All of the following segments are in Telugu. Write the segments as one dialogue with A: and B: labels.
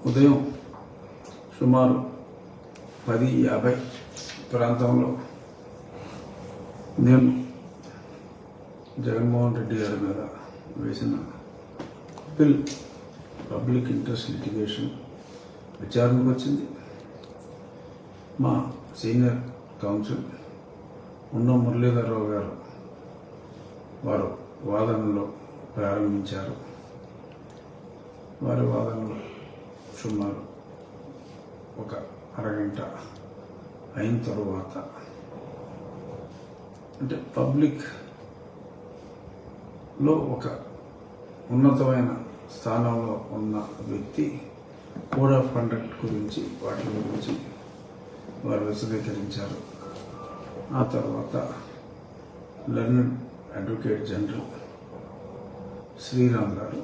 A: ఉదయం సుమారు 10:50 ప్రాంతంలో నేను జగన్మోహన్ రెడ్డి గారి మీద వేసిన బిల్ పబ్లిక్ ఇంట్రెస్ట్ లిటిగేషన్ విచారణకు వచ్చింది. మా సీనియర్ కౌన్సిల్ ఉన్న మురళీధరరావు గారు వారు వాదనలో ప్రారంభించారు. వారి వాదనలో సుమారు ఒక అరగంట అయిన తరువాత అంటే పబ్లిక్లో ఒక ఉన్నతమైన స్థానంలో ఉన్న వ్యక్తి కోడ్ ఆఫ్ కండక్ట్ గురించి వాటి గురించి వారు విశదీకరించారు. ఆ తర్వాత లెర్నెడ్ అడ్వకేట్ జనరల్ శ్రీరామ్ గారు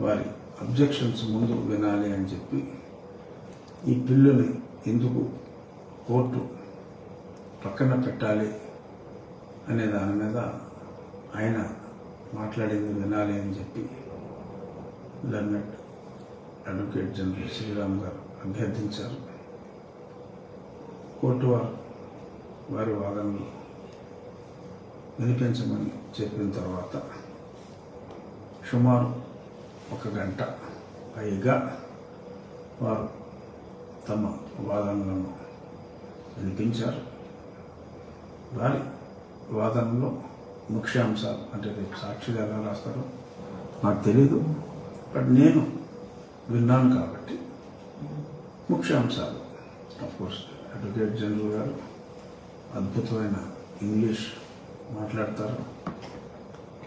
A: వారి అబ్జెక్షన్స్ ముందు వినాలి అని చెప్పి ఈ బిల్లుని ఎందుకు కోర్టు పక్కన పెట్టాలి అనే దాని మీద ఆయన మాట్లాడింది వినాలి అని చెప్పి లెర్నెడ్ అడ్వకేట్ జనరల్ శ్రీరామ్ గారు అభ్యర్థించారు. కోర్టు వారి వాదనలు వినిపించమని చెప్పిన తర్వాత సుమారు ఒక గంట పైగా వారు తమ వాదనలను వినిపించారు. వారి వాదనలో ముఖ్యాంశాలు అంటే రేపు సాక్షిగా ఎలా రాస్తారో నాకు తెలీదు, బట్ నేను విన్నాను కాబట్టి ముఖ్యాంశాలు అఫ్కోర్స్ అడ్వకేట్ జనరల్ గారు అద్భుతమైన ఇంగ్లీష్ మాట్లాడతారు.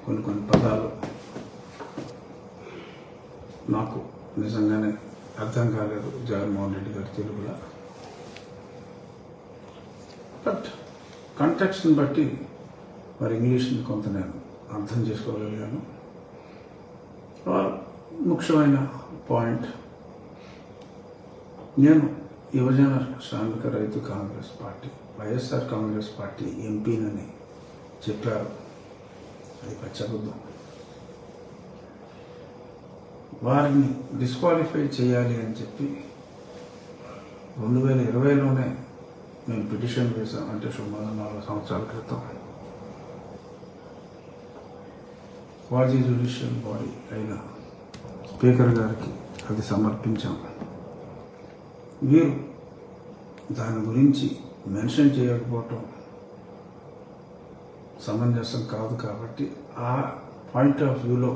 A: కొన్ని పదాలు నాకు నిజంగానే అర్థం కాలేదు జగన్మోహన్ రెడ్డి గారి తెలుగులో, బట్ కాంటెక్స్ట్ని బట్టి వారి ఇంగ్లీష్ని కొంత నేను అర్థం చేసుకోగలిగాను. ముఖ్యమైన పాయింట్, నేను యువజన శ్రామిక రైతు కాంగ్రెస్ పార్టీ వైఎస్ఆర్ కాంగ్రెస్ పార్టీ ఎంపీనని చెప్పారు. అది పచ్చబుద్ధం. వారిని డిస్క్వాలిఫై చేయాలి అని చెప్పి 2020లోనే మేము పిటిషన్ వేసాం. అంటే సుమారు 4 సంవత్సరాల క్రితం క్వాజీ జ్యుడిషియల్ బాడీ అయిన స్పీకర్ గారికి అది సమర్పించాం. వీరు దాని గురించి మెన్షన్ చేయకపోవటం సమంజసం కాదు కాబట్టి ఆ పాయింట్ ఆఫ్ వ్యూలో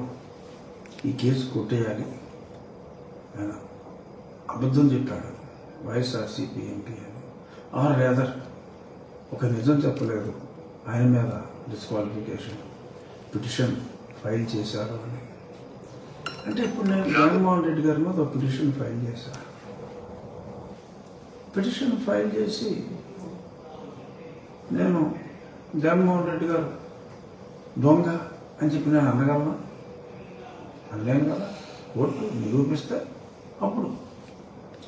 A: ఈ కేసు కొట్టేయాలి. ఆయన అబద్ధం చెప్పాడు వైఎస్ఆర్సీపీ ఎంపీ అని, ఆర్ రేదర్ ఒక నిజం చెప్పలేదు, ఆయన మీద డిస్క్వాలిఫికేషన్ పిటిషన్ ఫైల్ చేశారు అని. అంటే ఇప్పుడు నేను జగన్మోహన్ రెడ్డి గారి మీద ఒక పిటిషన్ ఫైల్ చేశాను. పిటిషన్ ఫైల్ చేసి నేను జగన్మోహన్ రెడ్డి గారు దొంగ అని చెప్పి నేను అనగలనా? అనలేను కదా. కోర్టు నిరూపిస్తే అప్పుడు,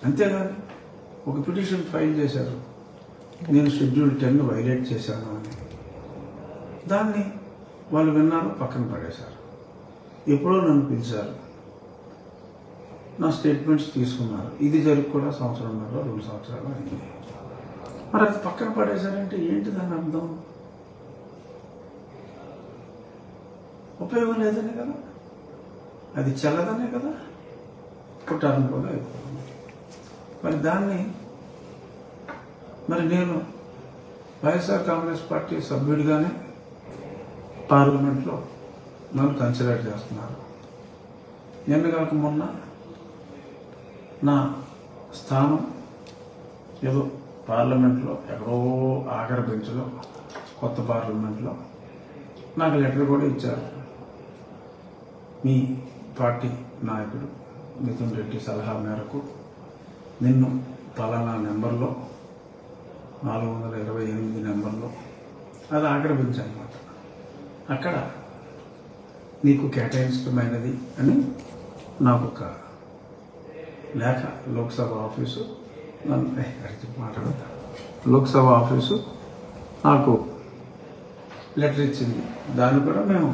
A: అంతేగాని ఒక పిటిషన్ ఫైల్ చేశారు నేను షెడ్యూల్ 10 వైలేట్ చేశాను అని, దాన్ని వాళ్ళు విన్నారు, పక్కన పడేశారు. ఎప్పుడో నన్ను పిలిచారు, నా స్టేట్మెంట్స్ తీసుకున్నారు. ఇది జరిగి కూడా 1 సంవత్సరంన్నర 2 సంవత్సరాలు అయింది. మరి అది పక్కన పడేశారంటే ఏంటి దాని అర్థం? ఉపయోగం లేదనే కదా, అది చెల్లదనే కదా, కుట్టాలని కూడా అయిపోతుంది. మరి దాన్ని నేను వైఎస్ఆర్ కాంగ్రెస్ పార్టీ సభ్యుడిగానే పార్లమెంట్లో నన్ను కన్సిడర్ చేస్తున్నారు. నిన్న కాక మొన్న నా స్థానం ఏదో పార్లమెంట్లో ఎక్కడో ఆఖరి బెంచ్లో కొత్త పార్లమెంట్లో నాకు లెటర్ కూడా ఇచ్చారు. మీ పార్టీ నాయకుడు మిథున్ రెడ్డి సలహా మేరకు నిన్ను పలానా నెంబర్లో 428 నెంబర్లో, అది ఆఖరి బెంచ్ అన్నమాట, అక్కడ నీకు కేటాయించమైనది అని నాకు ఒక లేఖ లోక్సభ ఆఫీసు లోక్సభ ఆఫీసు నాకు లెటర్ ఇచ్చింది. దాన్ని కూడా మేము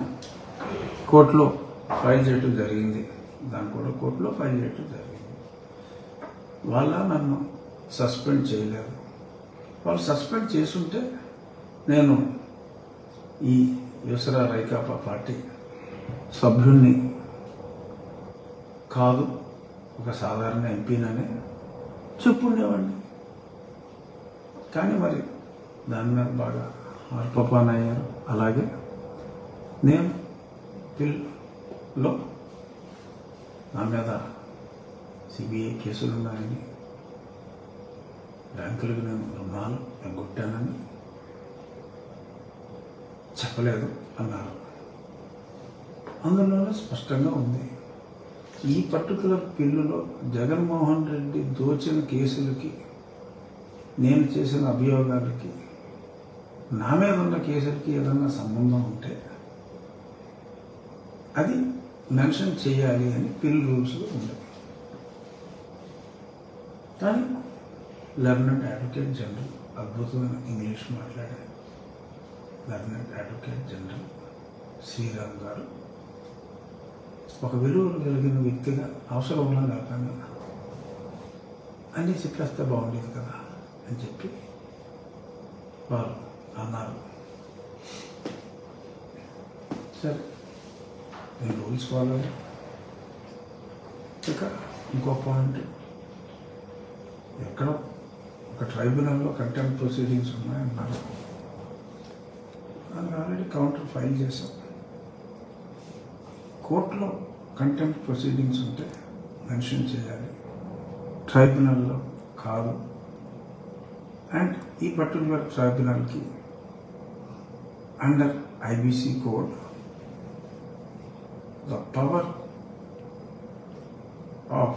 A: కోర్టులో ఫైల్ చేయడం జరిగింది. వాళ్ళ నన్ను సస్పెండ్ చేయలేదు. వాళ్ళు సస్పెండ్ చేసుంటే నేను ఈ యువసరా రైకాపా పార్టీ సభ్యుణ్ణి కాదు, ఒక సాధారణ ఎంపీననే చెప్పుండేవాడిని. కానీ మరి దాని మీద బాగా మార్పపాన్ అయ్యారు. అలాగే నేను పిల్లో నా మీద సిబిఐ కేసులు ఉన్నాయని, బ్యాంకులకు నేను రుణాలు ఎగ్గొట్టానని చెప్పలేదు అన్నారు. అందులోనే స్పష్టంగా ఉంది. ఈ పర్టికులర్ పిల్లులో జగన్మోహన్ రెడ్డి దోచిన కేసులకి, నేను చేసిన అభియోగాలకి, నా మీద ఉన్న కేసులకి ఏదన్నా సంబంధం ఉంటే అది మెన్షన్ చేయాలి అని పిల్ రూల్స్లో ఉంది. కానీ లెర్నెడ్ అడ్వకేట్ జనరల్, అద్భుతమైన ఇంగ్లీష్ మాట్లాడే లెర్నెడ్ అడ్వకేట్ జనరల్ శ్రీరామ్ గారు ఒక విలువలు కలిగిన వ్యక్తిగా అవసరం ఉన్నా లేకుండా అన్నీ చెప్పేస్తే బాగుండేది కదా అని చెప్పి వారు అన్నారు. సరే, నేను రూల్స్ ఫాలో అయ్యా. ఇక ఇంకో పాయింట్, ఎక్కడో ఒక ట్రైబ్యునల్లో కంటెంప్ట్ ప్రొసీడింగ్స్ ఉన్నాయన్నారు. దానికి ఆల్రెడీ కౌంటర్ ఫైల్ చేశాం. కోర్టులో కంటెంప్ట్ ప్రొసీడింగ్స్ ఉంటే మెన్షన్ చేయాలి, ట్రైబ్యునల్లో కాదు. అండ్ ఈ పర్టికులర్ ట్రైబ్యునల్కి under IBC code the power of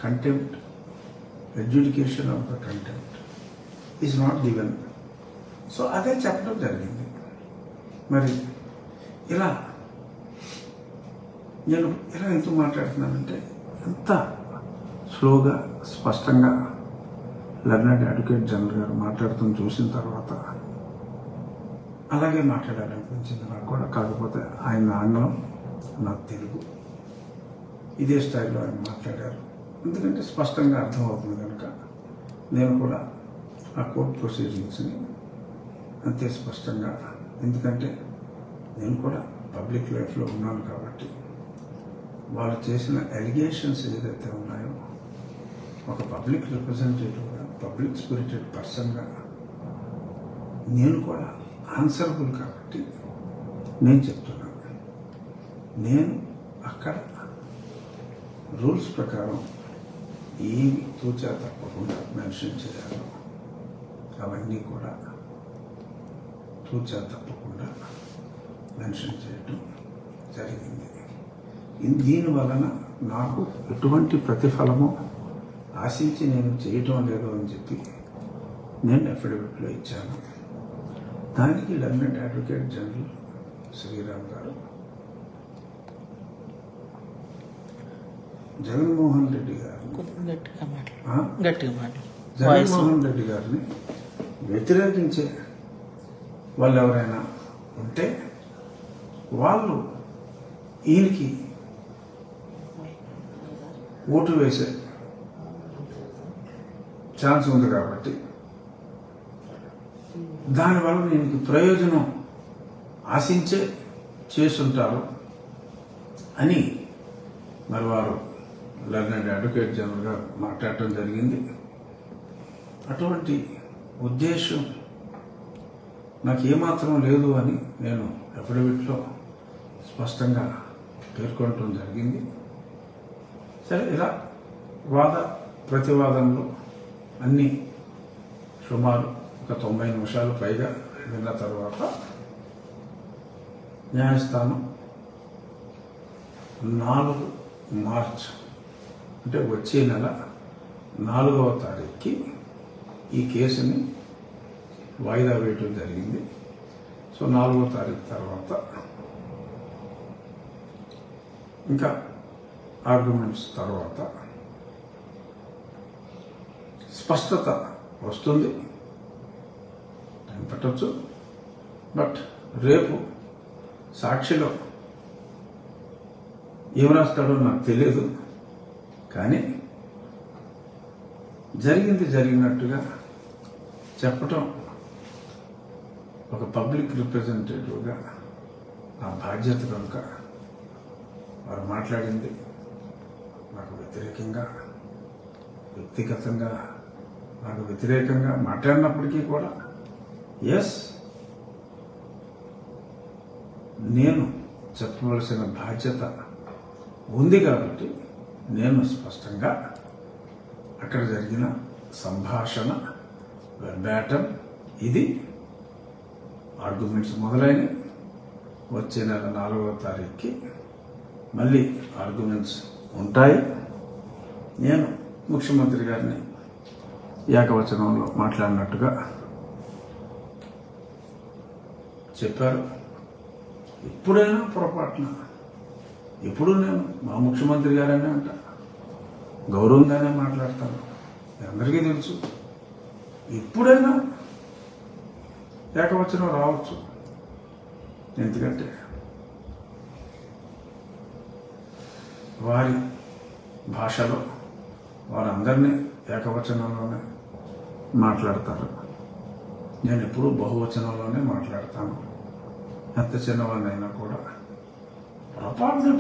A: contempt, adjudication of the contempt is not given. So అదే చెప్పడం జరిగింది. మరి ఇలా నేను ఎందుకు మాట్లాడుతున్నానంటే, ఎంత స్లోగా స్పష్టంగా లెర్నెడ్ అడ్వకేట్ జనరల్ గారు మాట్లాడుతూ చూసిన తర్వాత అలాగే మాట్లాడాలనిపించింది నాకు కూడా. కాకపోతే ఆయన ఆంగ్లం, నాకు తెలుగు, ఇదే స్టైల్లో ఆయన మాట్లాడారు. ఎందుకంటే స్పష్టంగా అర్థమవుతుంది కనుక నేను కూడా ఆ కోర్ట్ ప్రొసీడింగ్స్ని అంతే స్పష్టంగా, ఎందుకంటే నేను కూడా పబ్లిక్ లైఫ్లో ఉన్నాను కాబట్టి వాళ్ళు చేసిన ఎలిగేషన్స్ ఏదైతే ఉన్నాయో, ఒక పబ్లిక్ రిప్రజెంటేటివ్గా, పబ్లిక్ స్పిరిటెడ్ పర్సన్గా నేను కూడా ఆన్సరబుల్ కాబట్టి నేను చెప్తున్నాను. నేను అక్కడ రూల్స్ ప్రకారం ఏమి తూచా తప్పకుండా మెన్షన్ చేయాలో అవన్నీ కూడా తూచా తప్పకుండా మెన్షన్ చేయడం జరిగింది. దీని వలన నాకు ఎటువంటి ప్రతిఫలము ఆశించి నేను చేయటం లేదు అని చెప్పి నేను అఫిడవిట్లో ఇచ్చాను. దానికి లెర్నెడ్ అడ్వకేట్ జనరల్ శ్రీరామ్ గారు జగన్మోహన్ రెడ్డి గారిని వ్యతిరేకించే వాళ్ళు ఎవరైనా ఉంటే వాళ్ళు ఈయనకి ఓటు వేసే ఛాన్స్ ఉంది కాబట్టి దానివల్ల దీనికి ప్రయోజనం ఆశించే చేసుంటారు అని మరి వారు లెర్నెడ్ అడ్వకేట్ జనరల్గా మాట్లాడటం జరిగింది. అటువంటి ఉద్దేశం నాకు ఏమాత్రం లేదు అని నేను అఫిడవిట్లో స్పష్టంగా పేర్కొనటం జరిగింది. సరే, ఇలా వాద ప్రతివాదనలు అన్నీ సుమారు ఒక 90 నిమిషాలు పైగా విన్న తర్వాత న్యాయస్థానం 4 మార్చ్ అంటే వచ్చే నెల 4వ తారీఖుకి ఈ కేసుని వాయిదా వేయటం జరిగింది. సో 4వ తారీఖు తర్వాత ఇంకా ఆర్గ్యుమెంట్స్ తర్వాత స్పష్టత వస్తుంది. టైం పట్టవచ్చు. బట్ రేపు సాక్షిలో ఏం రాస్తాడో నాకు తెలియదు. కానీ జరిగింది జరిగినట్టుగా చెప్పటం ఒక పబ్లిక్ రిప్రజెంటేటివ్గా నా బాధ్యత కనుక వారు మాట్లాడింది నాకు వ్యతిరేకంగా, వ్యక్తిగతంగా నాకు వ్యతిరేకంగా మాట్లాడినప్పటికీ కూడా ఎస్, నేను చెప్పవలసిన బాధ్యత ఉంది కాబట్టి నేను స్పష్టంగా అక్కడ జరిగిన సంభాషణ వెర్బాటం ఇది, ఆర్గ్యుమెంట్స్ మొదలైనవి. వచ్చే నెల 4వ తారీఖుకి మళ్ళీ ఆర్గ్యుమెంట్స్ ఉంటాయి. నేను ముఖ్యమంత్రి గారిని ఏకవచనంలో మాట్లాడినట్టుగా చెప్పారు. ఎప్పుడైనా పొరపాటున, ఎప్పుడు నేను మా ముఖ్యమంత్రి గారనే అంట, గౌరవంగానే మాట్లాడతాను, అందరికీ తెలుసు. ఎప్పుడైనా ఏకవచనం రావచ్చు, ఎందుకంటే వారి భాషలో వారందరినీ ఏకవచనంలోనే మాట్లాడతారు. నేను ఎప్పుడూ బహువచనంలోనే మాట్లాడతాను. ఎంత చిన్నవాడినైనా కూడా పొరపాటున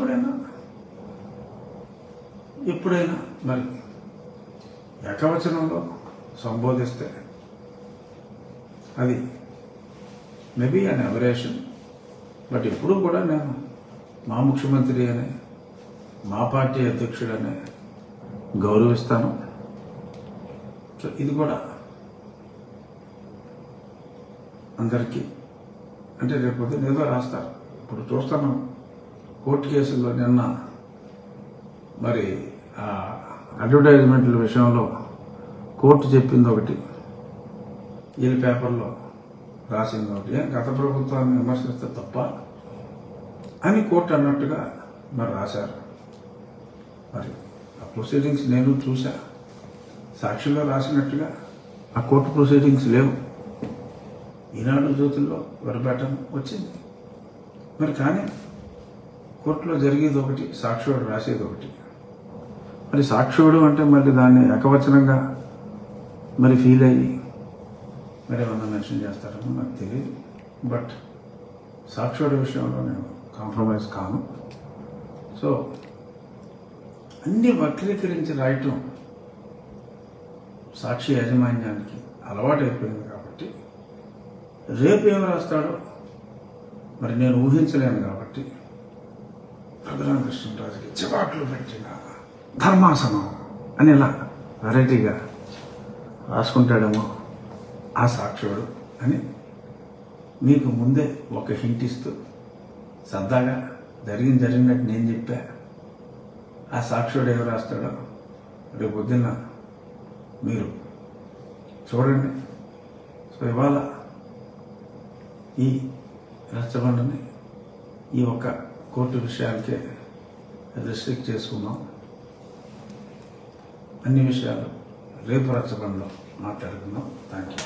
A: ఎప్పుడైనా మరి ఏకవచనంలో సంబోధిస్తే అది మేబీ అన్ ఎవరేషన్. బట్ ఎప్పుడూ కూడా నేను మా ముఖ్యమంత్రి అనే, మా పార్టీ అధ్యక్షుడనే గౌరవిస్తాను. సో ఇది కూడా అందరికీ, అంటే రేపు ఏదో రాస్తారు. ఇప్పుడు చూస్తాను కోర్టు కేసుల్లో నిన్న మరి ఆ అడ్వర్టైజ్మెంట్ల విషయంలో కోర్టు చెప్పింది ఒకటి, వీళ్ళ పేపర్లో రాసింది ఒకటి. గత ప్రభుత్వాన్ని విమర్శిస్తే తప్ప అని కోర్టు అన్నట్టుగా మరి రాశారు. మరి ఆ ప్రొసీడింగ్స్ నేను చూసా, సాక్షిలో రాసినట్టుగా ఆ కోర్టు ప్రొసీడింగ్స్ లేవు. ఈనాడు జ్యోతుల్లో వెర్బాటం వచ్చింది. మరి కానీ కోర్టులో జరిగేది ఒకటి, సాక్షివాడు రాసేది ఒకటి. మరి సాక్షివాడు అంటే మళ్ళీ దాన్ని ఏకవచనంగా మరి ఫీల్ అయ్యి మరి ఏమన్నా మెన్షన్ చేస్తారని నాకు తెలియదు. బట్ సాక్షివాడి విషయంలో నేను కాంప్రమైజ్ కాను. సో అన్ని వక్రీకరించి రాయటం సాక్షి యాజమాన్యానికి అలవాటైపోయింది కాబట్టి రేపు ఏం రాస్తాడో మరి నేను ఊహించలేను. కాబట్టి రఘురామకృష్ణరాజుకి చివాట్లు పెట్టిన ధర్మాసనం అని ఇలా వెరైటీగా రాసుకుంటాడేమో ఆ సాక్షుడు అని మీకు ముందే ఒక హింట్ ఇస్తూ సరదాగా జరిగినట్టు నేను చెప్పా. ఆ సాక్షుడు ఏం రాస్తాడో రేపు పొద్దున్న మీరు చూడండి. సో ఇవాళ ఈ రచ్చబండని ఈ ఒక్క కోర్టు విషయాలకే రిస్ట్రిక్ట్ చేసుకున్నాం. అన్ని విషయాలు రేపు రచ్చబండలో మాట్లాడుకుందాం. Thank you.